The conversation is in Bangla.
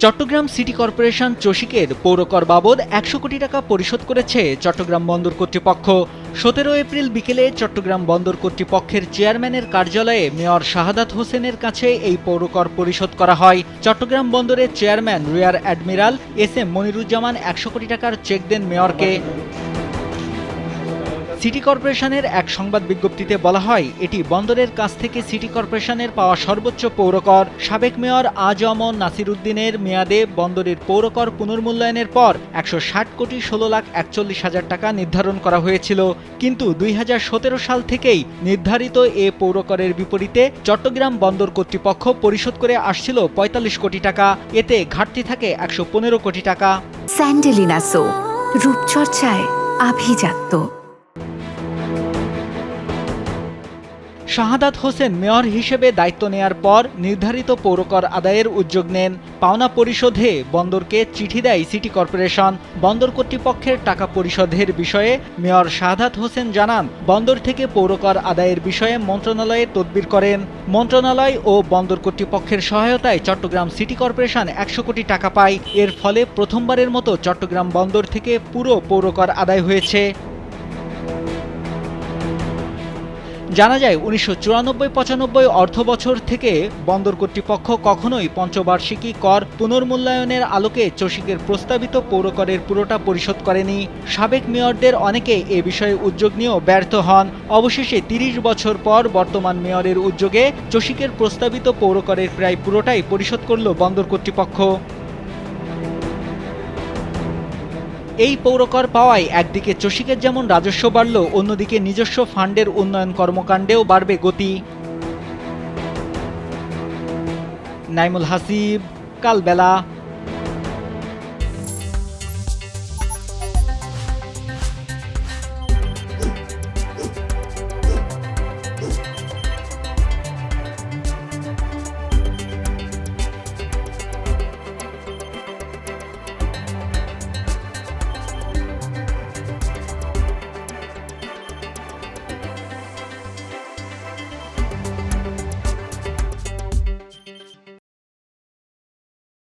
চট্টগ্রাম সিটি কর্পোরেশন চসিকের পৌরকর বাবদ ১০০ কোটি টাকা পরিশোধ করেছে চট্টগ্রাম বন্দর কর্তৃপক্ষ। ১৭ এপ্রিল বিকেলে চট্টগ্রাম বন্দর কর্তৃপক্ষের চেয়ারম্যানের কার্যালয়ে মেয়র শাহাদাত হোসেনের কাছে এই পৌরকর পরিশোধ করা হয়। চট্টগ্রাম বন্দরের chairman rear admiral S M Moniruzzaman ১০০ কোটি টাকার চেক দেন মেয়রকে। সিটি কর্পোরেশনের এক সংবাদ বিজ্ঞপ্তিতে বলা হয়, এটি বন্দরের কাছ থেকে সিটি কর্পোরেশনের পাওয়া সর্বোচ্চ পৌরকর। সাবেক মেয়র আ.জ.ম নাসির উদ্দিনের মেয়াদে বন্দরের পৌরকর পুনর্মূল্যায়নের পর ১৬০ কোটি ১৬,৪১,০০০ টাকা নির্ধারণ করা হয়েছিল। কিন্তু ২০১৭ সাল থেকেই নির্ধারিত এ পৌরকরের বিপরীতে চট্টগ্রাম বন্দর কর্তৃপক্ষ পরিশোধ করে আসছিল ৪৫ কোটি টাকা। এতে ঘাটতি থাকে ১১৫ কোটি টাকা। স্যান্ডেলিনা সো, রূপচর্চায় আভিজাত্য। শাহাদাত হোসেন মেয়র হিসেবে দায়িত্ব নেয়ার পর নির্ধারিত পৌরকর আদায়ের উদ্যোগ নেন। পাওনা পরিশোধে বন্দরকে চিঠি দেয় সিটি কর্পোরেশন। বন্দর কর্তৃপক্ষের টাকা পরিশোধের বিষয়ে মেয়র শাহাদাত হোসেন জানান, বন্দর থেকে পৌরকর আদায়ের বিষয়ে মন্ত্রণালয়ে তদবির করেন। মন্ত্রণালয় ও বন্দর কর্তৃপক্ষের সহায়তায় চট্টগ্রাম সিটি কর্পোরেশন ১০০ কোটি টাকা পায়। এর ফলে প্রথমবারের মতো চট্টগ্রাম বন্দর থেকে পুরো পৌরকর আদায় হয়েছে। জানা যায়, ১৯৯৪-৯৫ অর্থবছর থেকে বন্দর কর্তৃপক্ষ কখনোই পঞ্চবার্ষিকী কর পুনর্মূল্যায়নের আলোকে চসিকের প্রস্তাবিত পৌরকরের পুরোটা পরিশোধ করেনি। সাবেক মেয়রদের অনেকে এ বিষয়ে উদ্যোগ নিয়েও ব্যর্থ হন। অবশেষে ৩০ বছর পর বর্তমান মেয়রের উদ্যোগে চসিকের প্রস্তাবিত পৌরকরের প্রায় পুরোটাই পরিশোধ করল বন্দর কর্তৃপক্ষ। এই পৌরকর পাওয়ায় একদিকে চসিকের যেমন রাজস্ব বাড়ল, অন্যদিকে নিজস্ব ফান্ডের উন্নয়ন কর্মকাণ্ডেও বাড়বে গতি। নাইমুল হাসিব, কালবেলা।